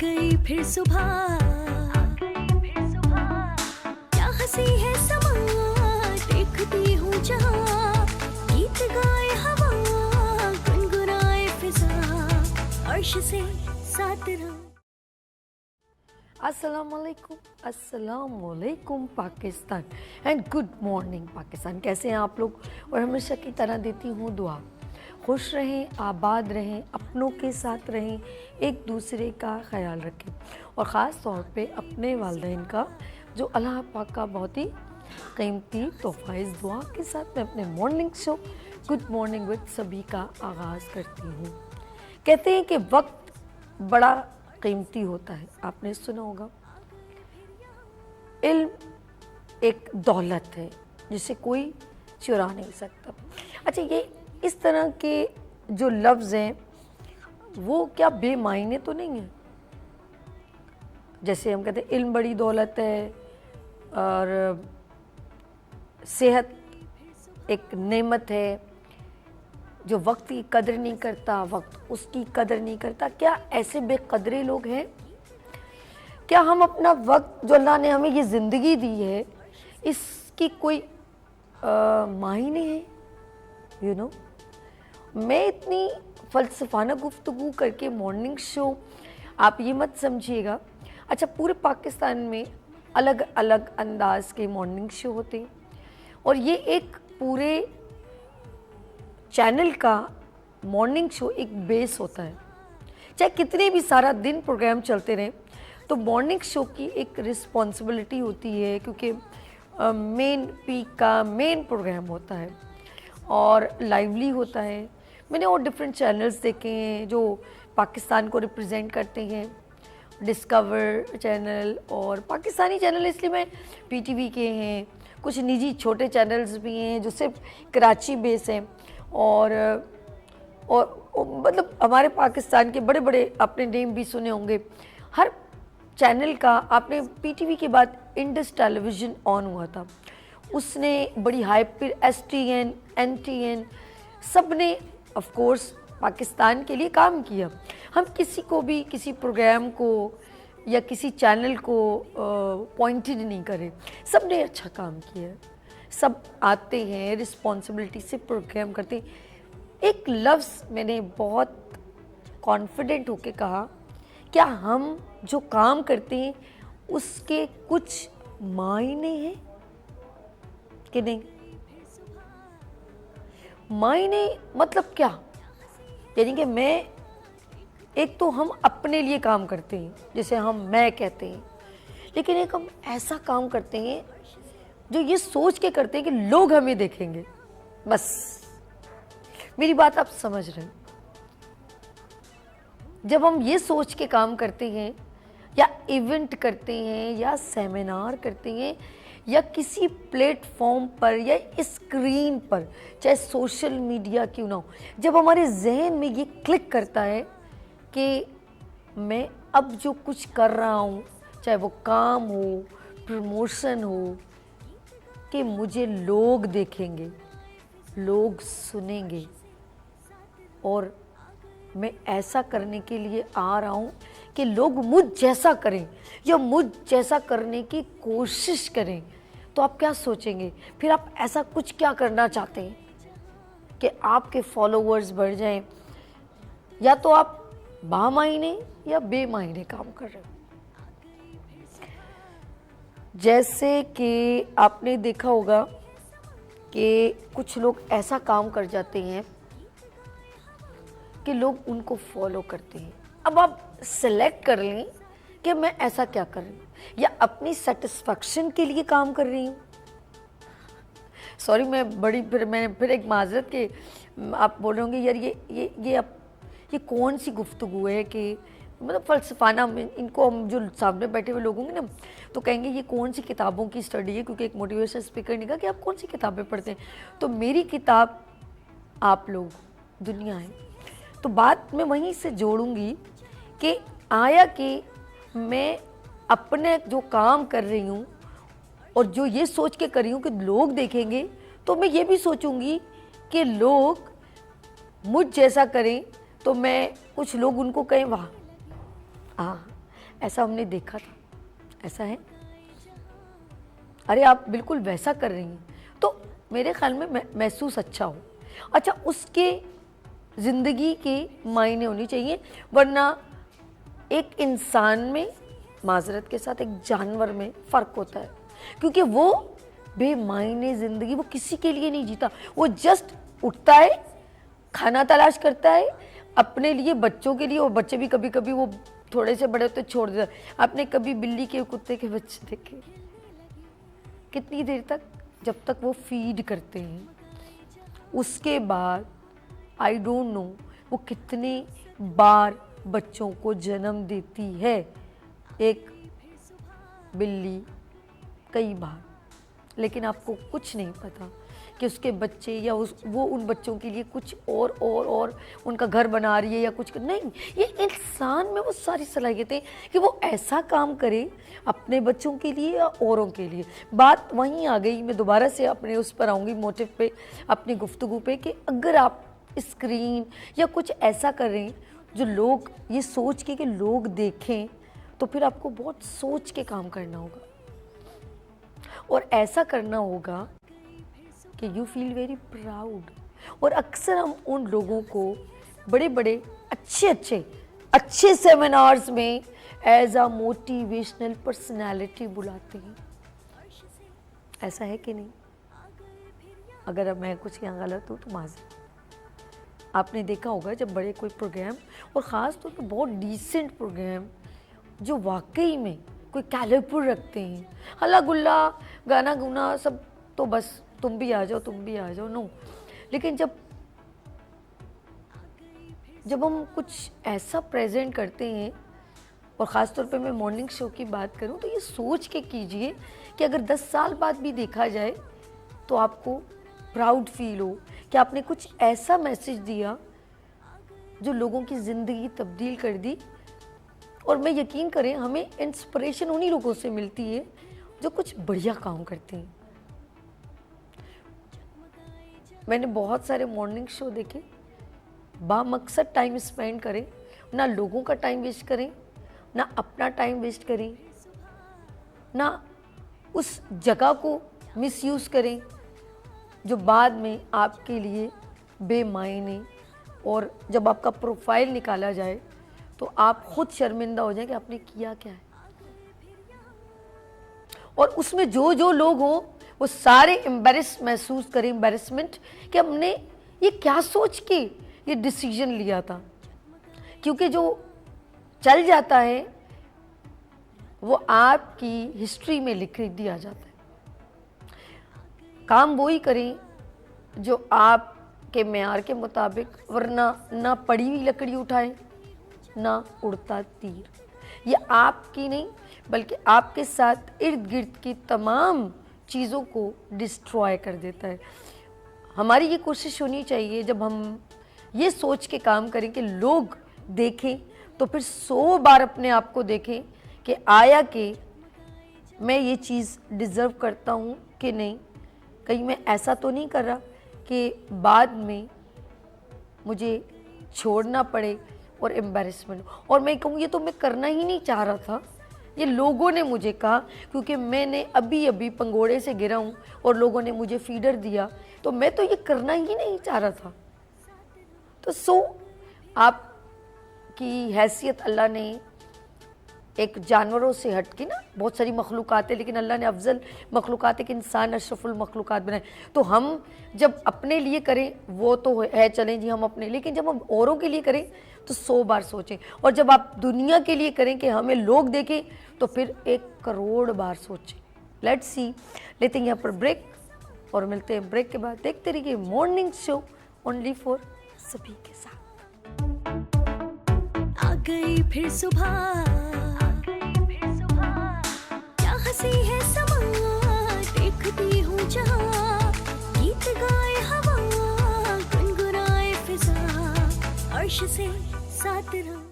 गई फिर सुबह, क्या हंसी है समा, देखती हूँ जहाँ, गीत गाए हवा, गुनगुनाए फिजा, अर्श से साथ रहा। अस्सलामुअलैकुम Pakistan and good morning Pakistan. कैसे हैं आप लोग? और हमेशा की तरह देती हूँ दुआ, खुश रहें, आबाद रहें, अपनों के साथ रहें, एक दूसरे का ख्याल रखें और ख़ास तौर पे अपने वालिदैन का, जो अल्लाह पाक का बहुत ही कीमती तोहफ़ा। इस दुआ के साथ मैं अपने morning show good morning with सभी का आगाज़ करती हूँ। कहते हैं कि वक्त बड़ा कीमती होता है, आपने सुना होगा। इल्म एक दौलत है जिसे कोई चुरा नहीं सकता। अच्छा, ये इस तरह के जो लफ्ज़ हैं वो क्या बेमायने तो नहीं है? जैसे हम कहते हैं इल्म बड़ी दौलत है और सेहत एक नेमत है। जो वक्त की कदर नहीं करता, वक्त उसकी कदर नहीं करता। क्या ऐसे बेकदरे लोग हैं? क्या हम अपना वक्त, जो अल्लाह ने हमें ये ज़िंदगी दी है, इसकी कोई मायने है? यू नो, मैं इतनी फ़लसफ़ाना गुफ्तगू करके मॉर्निंग शो, आप ये मत समझिएगा। अच्छा, पूरे पाकिस्तान में अलग अलग अंदाज के मॉर्निंग शो होते हैं और ये एक पूरे चैनल का मॉर्निंग शो एक बेस होता है। चाहे कितने भी सारा दिन प्रोग्राम चलते रहें, तो मॉर्निंग शो की एक रिस्पॉन्सिबिलिटी होती है, क्योंकि मेन पीक का मेन प्रोग्राम होता है और लाइवली होता है। मैंने और डिफरेंट चैनल्स देखे हैं जो पाकिस्तान को रिप्रेजेंट करते हैं, डिस्कवर चैनल और पाकिस्तानी चैनल, इसलिए मैं पीटीवी के हैं, कुछ निजी छोटे चैनल्स भी हैं जो सिर्फ कराची बेस हैं और मतलब हमारे पाकिस्तान के बड़े बड़े आपने नेम भी सुने होंगे। हर चैनल का, आपने पीटीवी के बाद इंडस टेलीविज़न ऑन हुआ था, उसने बड़ी हाइप, फिर एसटीएन, एनटीएन, सब ने ऑफ कोर्स पाकिस्तान के लिए काम किया। हम किसी को भी किसी प्रोग्राम को या किसी चैनल को पॉइंटेड नहीं करें, सब ने अच्छा काम किया। सब आते हैं, रिस्पॉन्सिबिलिटी से प्रोग्राम करते हैं। एक लफ्ज़ मैंने बहुत कॉन्फिडेंट होके कहा, क्या हम जो काम करते हैं उसके कुछ मायने हैं कि नहीं? मायने मतलब क्या? यानी कि मैं, एक तो हम अपने लिए काम करते हैं, जैसे हम मैं कहते हैं, लेकिन एक हम ऐसा काम करते हैं जो ये सोच के करते हैं कि लोग हमें देखेंगे। बस मेरी बात आप समझ रहे हैं? जब हम ये सोच के काम करते हैं या इवेंट करते हैं या सेमिनार करते हैं या किसी प्लेटफॉर्म पर या स्क्रीन पर, चाहे सोशल मीडिया क्यों ना हो, जब हमारे जहन में ये क्लिक करता है कि मैं अब जो कुछ कर रहा हूँ, चाहे वो काम हो, प्रमोशन हो, कि मुझे लोग देखेंगे, लोग सुनेंगे और मैं ऐसा करने के लिए आ रहा हूँ कि लोग मुझ जैसा करें या मुझ जैसा करने की कोशिश करें, तो आप क्या सोचेंगे? फिर आप ऐसा कुछ क्या करना चाहते हैं कि आपके फॉलोअर्स बढ़ जाएं, या तो आप बामायने या बेमायने काम कर रहे हो। जैसे कि आपने देखा होगा कि कुछ लोग ऐसा काम कर जाते हैं कि लोग उनको फॉलो करते हैं। अब आप सेलेक्ट कर लें कि मैं ऐसा क्या कर रही हूँ, या अपनी सेटिस्फैक्शन के लिए काम कर रही हूँ। सॉरी, मैं फिर एक माजरत के, आप बोल रहे होंगे यार ये कौन सी गुफ्तगू है कि मतलब फ़लसफ़ाना में, इनको हम जो सामने बैठे हुए लोग होंगे ना तो कहेंगे ये कौन सी किताबों की स्टडी है, क्योंकि एक मोटिवेशन स्पीकर ने कहा कि आप कौन सी किताबें पढ़ते हैं। तो मेरी किताब आप लोग, दुनिया है। तो बात मैं वहीं से जोड़ूंगी कि आया कि मैं अपने जो काम कर रही हूँ और जो ये सोच के कर रही हूँ कि लोग देखेंगे, तो मैं ये भी सोचूंगी कि लोग मुझ जैसा करें, तो मैं, कुछ लोग उनको कहें वाह, हाँ ऐसा हमने देखा था, ऐसा है? अरे आप बिल्कुल वैसा कर रही हैं, तो मेरे ख्याल में महसूस अच्छा हो। अच्छा, उसके ज़िंदगी के मायने होने चाहिए, वरना एक इंसान में माजरत के साथ एक जानवर में फ़र्क होता है, क्योंकि वो बेमायने ज़िंदगी वो किसी के लिए नहीं जीता। वो जस्ट उठता है, खाना तलाश करता है अपने लिए, बच्चों के लिए, और बच्चे भी कभी कभी वो थोड़े से बड़े होते छोड़ देता है। आपने कभी बिल्ली के कुत्ते के बच्चे देखे? कितनी देर तक, जब तक वो फीड करते हैं, उसके बाद आई डोंट नो वो कितने बार बच्चों को जन्म देती है एक बिल्ली, कई बार, लेकिन आपको कुछ नहीं पता कि उसके बच्चे या वो उन बच्चों के लिए कुछ और उनका घर बना रही है या कुछ नहीं। ये इंसान में वो सारी सलाहियतें कि वो ऐसा काम करे अपने बच्चों के लिए या औरों के लिए। बात वहीं आ गई, मैं दोबारा से अपने उस पर आऊँगी, मोटिव पे, अपनी गुफ्तगू पे, कि अगर आप स्क्रीन या कुछ ऐसा कर रहे हैं जो लोग ये सोच के कि लोग देखें, तो फिर आपको बहुत सोच के काम करना होगा, और ऐसा करना होगा कि यू फील वेरी प्राउड। और अक्सर हम उन लोगों को बड़े बड़े अच्छे सेमिनार्स में एज अ मोटिवेशनल पर्सनालिटी बुलाते हैं। ऐसा है कि नहीं? अगर अब मैं कुछ यहाँ गलत हूँ तो माज़रत। आपने देखा होगा जब बड़े कोई प्रोग्राम, और ख़ास तौर पर बहुत डिसेंट प्रोग्राम जो वाकई में कोई कैलिबर रखते हैं, हल्ला गुल्ला गाना गुना सब तो बस तुम भी आ जाओ, नो। लेकिन जब हम कुछ ऐसा प्रेजेंट करते हैं, और ख़ास तौर पे मैं मॉर्निंग शो की बात करूं, तो ये सोच के कीजिए कि अगर 10 साल बाद भी देखा जाए तो आपको प्राउड फील हो कि आपने कुछ ऐसा मैसेज दिया जो लोगों की ज़िंदगी तब्दील कर दी। और मैं यकीन करें, हमें इंस्पिरेशन उन्हीं लोगों से मिलती है जो कुछ बढ़िया काम करते हैं। मैंने बहुत सारे मॉर्निंग शो देखे, बामकसद टाइम स्पेंड करें, ना लोगों का टाइम वेस्ट करें, ना अपना टाइम वेस्ट करें, ना उस जगह को मिसयूज़ करें जो बाद में आपके लिए बेमायने, और जब आपका प्रोफाइल निकाला जाए तो आप खुद शर्मिंदा हो जाए कि आपने किया क्या है। और उसमें जो लोग हों वो सारे एम्बेरस महसूस करें, एम्बेरसमेंट, कि हमने ये क्या सोच के ये डिसीजन लिया था। क्योंकि जो चल जाता है वो आपकी हिस्ट्री में लिख दिया जाता है। काम वही करें जो आपके मेयार के मुताबिक, वरना ना पड़ी हुई लकड़ी उठाएं ना उड़ता तीर। ये आपकी नहीं बल्कि आपके साथ इर्द गिर्द की तमाम चीज़ों को डिस्ट्रॉय कर देता है। हमारी ये कोशिश होनी चाहिए, जब हम ये सोच के काम करें कि लोग देखें, तो फिर 100 बार अपने आप को देखें कि आया कि मैं ये चीज़ डिज़र्व करता हूँ कि नहीं। कहीं मैं ऐसा तो नहीं कर रहा कि बाद में मुझे छोड़ना पड़े और एम्बैरेसमेंट। और मैं कहूँ ये तो मैं करना ही नहीं चाह रहा था, ये लोगों ने मुझे कहा, क्योंकि मैंने अभी पंगोड़े से गिरा हूँ और लोगों ने मुझे फीडर दिया, तो मैं तो ये करना ही नहीं चाह रहा था। तो आपकी हैसियत अल्लाह ने एक जानवरों से हट के, ना बहुत सारी मखलूक़ात है, लेकिन अल्लाह ने अफजल मखलूक़ात एक इंसान अशरफुल मखलूक़ात बनाए। तो हम जब अपने लिए करें वो तो है, चलें जी हम अपने, लेकिन जब हम औरों के लिए करें तो 100 बार सोचें। और जब आप दुनिया के लिए करें कि हमें लोग देखें, तो फिर 1 करोड़ बार सोचें। लेट्स सी, लेते हैं यहाँ पर ब्रेक और मिलते हैं ब्रेक के बाद। देखते रहिए मॉर्निंग शो ओनली फॉर सभी के साथ। आ गई फिर सुबह, क्या हंसी है समा, देखती हूँ जहाँ, गीत गाए हवा, गुनगुनाए फिजा, अर्श से साथ रहो।